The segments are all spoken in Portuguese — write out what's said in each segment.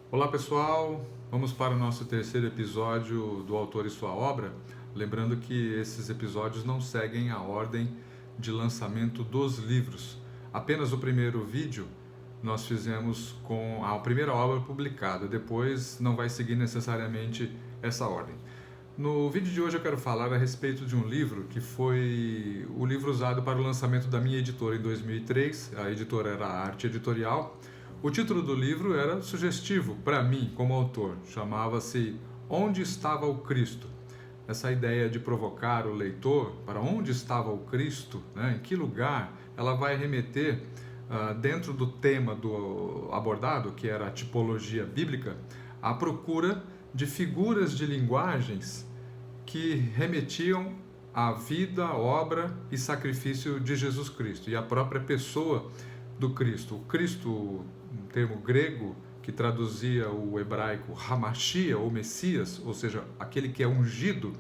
Olá pessoal, vamos para o nosso terceiro episódio do Autor e Sua Obra. Lembrando que esses episódios não seguem a ordem de lançamento dos livros. Apenas o primeiro vídeo nós fizemos com a primeira obra publicada, depois não vai seguir necessariamente essa ordem. No vídeo de hoje eu quero falar a respeito de um livro que foi o livro usado para o lançamento da minha editora em 2003. A editora era a Arte Editorial. O título do livro era sugestivo para mim como autor, chamava-se Onde Estava o Cristo? Essa ideia de provocar o leitor para onde estava o Cristo, né? Em que lugar, ela vai remeter dentro do tema do abordado, que era a tipologia bíblica, à procura de figuras de linguagens que remetiam à vida, obra e sacrifício de Jesus Cristo e à própria pessoa do Cristo. O Cristo, um termo grego que traduzia o hebraico Hamashia, ou Messias, ou seja, aquele que é ungido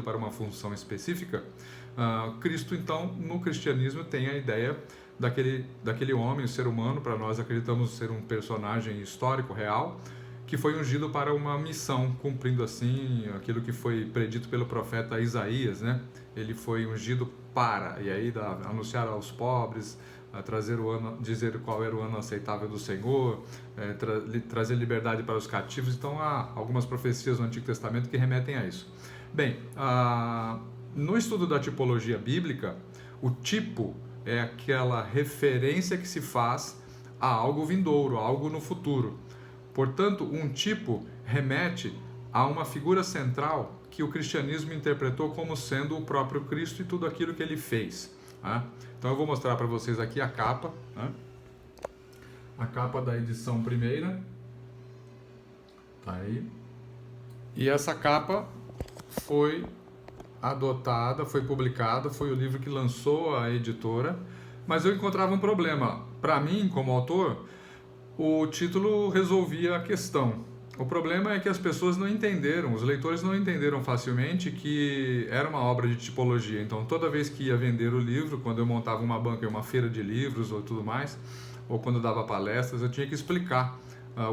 para uma função específica. Cristo, então, no cristianismo tem a ideia daquele homem, o ser humano, para nós acreditamos ser um personagem histórico, real, que foi ungido para uma missão, cumprindo assim aquilo que foi predito pelo profeta Isaías, né? Ele foi ungido para, e aí anunciar aos pobres, trazer o ano, dizer qual era o ano aceitável do Senhor, trazer liberdade para os cativos. Então há algumas profecias no Antigo Testamento que remetem a isso. Bem, no estudo da tipologia bíblica, o tipo é aquela referência que se faz a algo vindouro, a algo no futuro. Portanto, um tipo remete a uma figura central que o cristianismo interpretou como sendo o próprio Cristo e tudo aquilo que ele fez. Tá? Então eu vou mostrar para vocês aqui a capa, né? A capa da edição primeira. Tá aí. E essa capa foi adotada, foi publicada, foi o livro que lançou a editora, mas eu encontrava um problema. Para mim, como autor, o título resolvia a questão. O problema é que as pessoas não entenderam, os leitores não entenderam facilmente que era uma obra de tipologia. Então, toda vez que ia vender o livro, quando eu montava uma banca em uma feira de livros ou tudo mais, ou quando dava palestras, eu tinha que explicar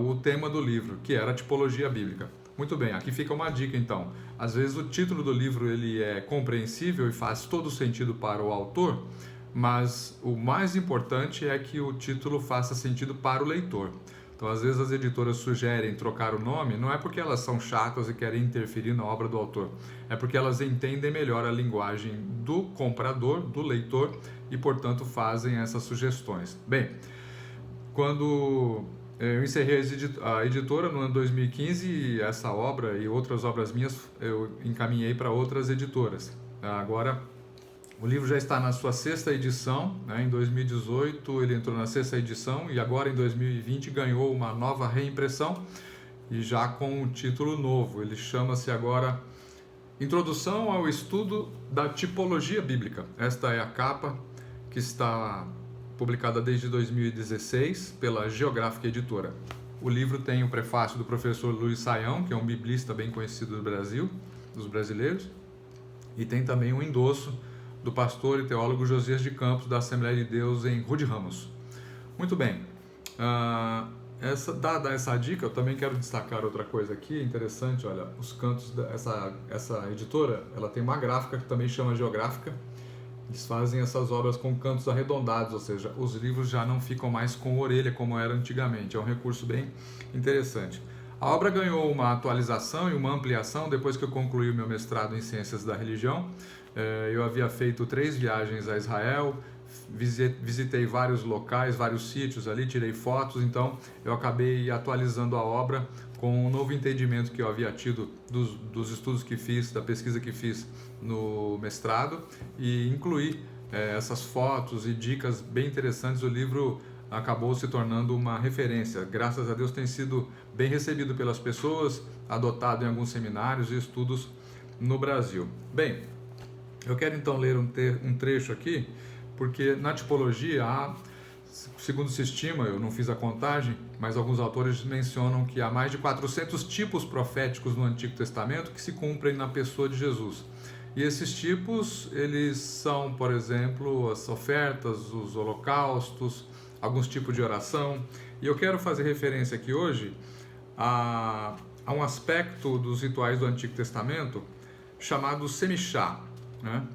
o tema do livro, que era a tipologia bíblica. Muito bem, aqui fica uma dica então. Às vezes o título do livro ele é compreensível e faz todo sentido para o autor, mas o mais importante é que o título faça sentido para o leitor. Então, às vezes as editoras sugerem trocar o nome, não é porque elas são chatas e querem interferir na obra do autor, é porque elas entendem melhor a linguagem do comprador, do leitor, e portanto fazem essas sugestões. Bem, quando eu encerrei a editora no ano 2015, essa obra e outras obras minhas eu encaminhei para outras editoras. Agora o livro já está na sua sexta edição, né? Em 2018 ele entrou na sexta edição e agora em 2020 ganhou uma nova reimpressão e já com um título novo. Ele chama-se agora Introdução ao Estudo da Tipologia Bíblica. Esta é a capa que está publicada desde 2016 pela Geográfica Editora. O livro tem o prefácio do professor Luiz Saião, que é um biblista bem conhecido do Brasil, dos brasileiros, e tem também um endosso do pastor e teólogo Josias de Campos, da Assembleia de Deus em Rude Ramos. Muito bem, dada essa dica, eu também quero destacar outra coisa aqui, interessante, olha, os cantos essa editora, ela tem uma gráfica que também chama Geográfica. Eles fazem essas obras com cantos arredondados, ou seja, os livros já não ficam mais com orelha como era antigamente. É um recurso bem interessante. A obra ganhou uma atualização e uma ampliação depois que eu concluí o meu mestrado em Ciências da Religião. Eu havia feito 3 viagens a Israel, visitei vários locais, vários sítios ali, tirei fotos, então eu acabei atualizando a obra com um novo entendimento que eu havia tido dos estudos que fiz, da pesquisa que fiz no mestrado, e incluí essas fotos e dicas bem interessantes. O livro acabou se tornando uma referência. Graças a Deus tem sido bem recebido pelas pessoas, adotado em alguns seminários e estudos no Brasil. Bem, eu quero então ler um trecho aqui, porque na tipologia há, segundo se estima, eu não fiz a contagem, mas alguns autores mencionam que há mais de 400 tipos proféticos no Antigo Testamento que se cumprem na pessoa de Jesus. E esses tipos, eles são, por exemplo, as ofertas, os holocaustos, alguns tipos de oração. E eu quero fazer referência aqui hoje há um aspecto dos rituais do Antigo Testamento chamado semichá, né?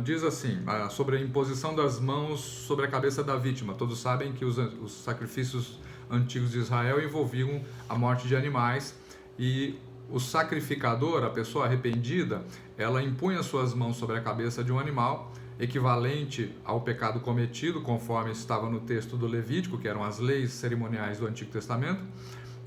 Diz assim, sobre a imposição das mãos sobre a cabeça da vítima. Todos sabem que os sacrifícios antigos de Israel envolviam a morte de animais, e o sacrificador, a pessoa arrependida, ela impunha suas mãos sobre a cabeça de um animal, equivalente ao pecado cometido, conforme estava no texto do Levítico, que eram as leis cerimoniais do Antigo Testamento.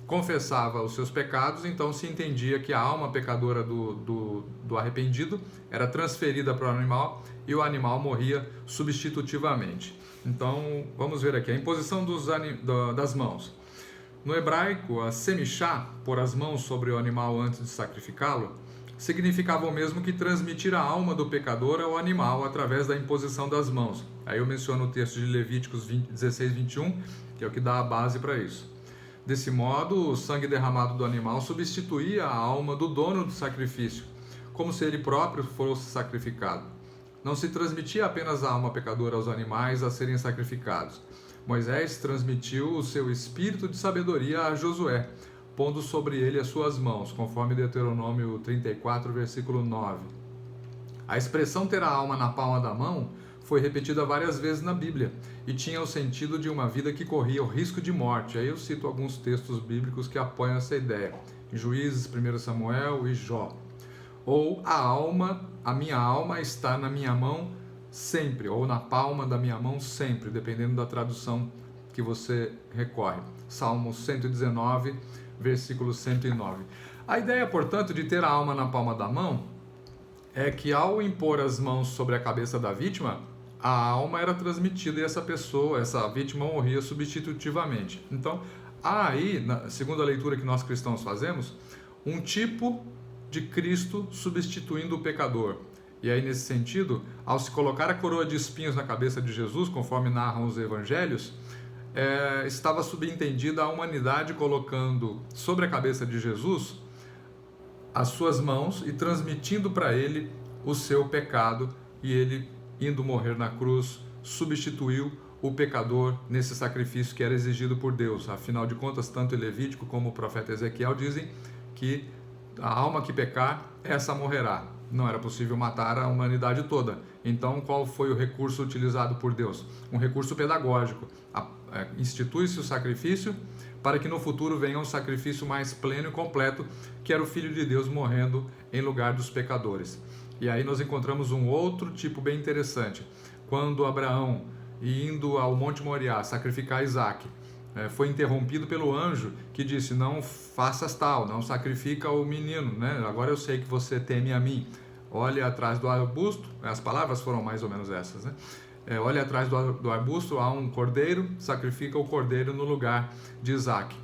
Confessava os seus pecados, então se entendia que a alma pecadora do arrependido era transferida para o animal e o animal morria substitutivamente. Então, vamos ver aqui a imposição das mãos. No hebraico, a semichá, pôr as mãos sobre o animal antes de sacrificá-lo, significava o mesmo que transmitir a alma do pecador ao animal através da imposição das mãos. Aí eu menciono o texto de Levíticos 16, 21, que é o que dá a base para isso. Desse modo, o sangue derramado do animal substituía a alma do dono do sacrifício, como se ele próprio fosse sacrificado. Não se transmitia apenas a alma pecadora aos animais a serem sacrificados. Moisés transmitiu o seu espírito de sabedoria a Josué, pondo sobre ele as suas mãos, conforme Deuteronômio 34, versículo 9. A expressão ter a alma na palma da mão foi repetida várias vezes na Bíblia e tinha o sentido de uma vida que corria o risco de morte. Aí eu cito alguns textos bíblicos que apoiam essa ideia. Em Juízes, 1 Samuel e Jó. Ou a minha alma está na minha mão sempre, ou na palma da minha mão sempre, dependendo da tradução que você recorre. Salmo 119, versículo 109. A ideia, portanto, de ter a alma na palma da mão é que ao impor as mãos sobre a cabeça da vítima, a alma era transmitida e essa vítima morria substitutivamente. Então, há aí, segundo a leitura que nós cristãos fazemos, um tipo de Cristo substituindo o pecador. E aí, nesse sentido, ao se colocar a coroa de espinhos na cabeça de Jesus, conforme narram os evangelhos, estava subentendida a humanidade colocando sobre a cabeça de Jesus as suas mãos e transmitindo para ele o seu pecado, e ele, indo morrer na cruz, substituiu o pecador nesse sacrifício que era exigido por Deus. Afinal de contas, tanto o Levítico como o profeta Ezequiel dizem que a alma que pecar, essa morrerá. Não era possível matar a humanidade toda. Então, qual foi o recurso utilizado por Deus? Um recurso pedagógico. Institui-se o sacrifício para que no futuro venha um sacrifício mais pleno e completo, que era o Filho de Deus morrendo em lugar dos pecadores. E aí nós encontramos um outro tipo bem interessante. Quando Abraão, indo ao Monte Moriá sacrificar Isaac, foi interrompido pelo anjo que disse: não faças tal, não sacrifica o menino, né? Agora eu sei que você teme a mim. Olhe atrás do arbusto, as palavras foram mais ou menos essas, né? Olhe atrás do arbusto, há um cordeiro, sacrifica o cordeiro no lugar de Isaac.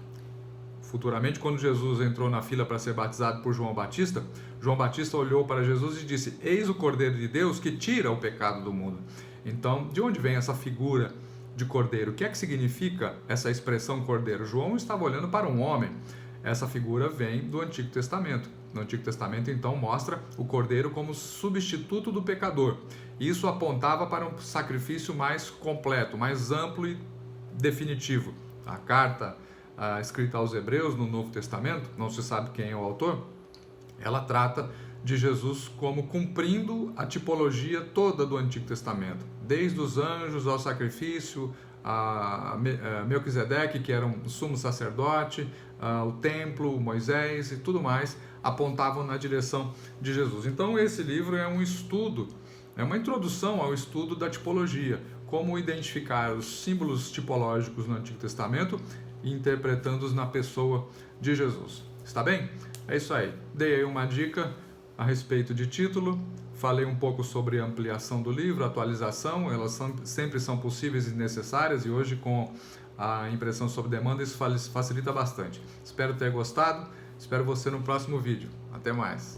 Futuramente, quando Jesus entrou na fila para ser batizado por João Batista olhou para Jesus e disse: eis o Cordeiro de Deus que tira o pecado do mundo. Então, de onde vem essa figura de cordeiro? O que é que significa essa expressão cordeiro? João estava olhando para um homem. Essa figura vem do Antigo Testamento. No Antigo Testamento, então, mostra o cordeiro como substituto do pecador. Isso apontava para um sacrifício mais completo, mais amplo e definitivo. A carta escrita aos Hebreus no Novo Testamento, não se sabe quem é o autor, ela trata de Jesus como cumprindo a tipologia toda do Antigo Testamento, desde os anjos ao sacrifício, a Melquisedeque, que era um sumo sacerdote, o templo, Moisés e tudo mais, apontavam na direção de Jesus. Então esse livro é um estudo, é uma introdução ao estudo da tipologia, como identificar os símbolos tipológicos no Antigo Testamento e interpretando-os na pessoa de Jesus. Está bem? É isso aí. Dei aí uma dica a respeito de título, falei um pouco sobre a ampliação do livro, atualização, elas sempre são possíveis e necessárias, e hoje com a impressão sob demanda isso facilita bastante. Espero ter gostado, espero você no próximo vídeo. Até mais!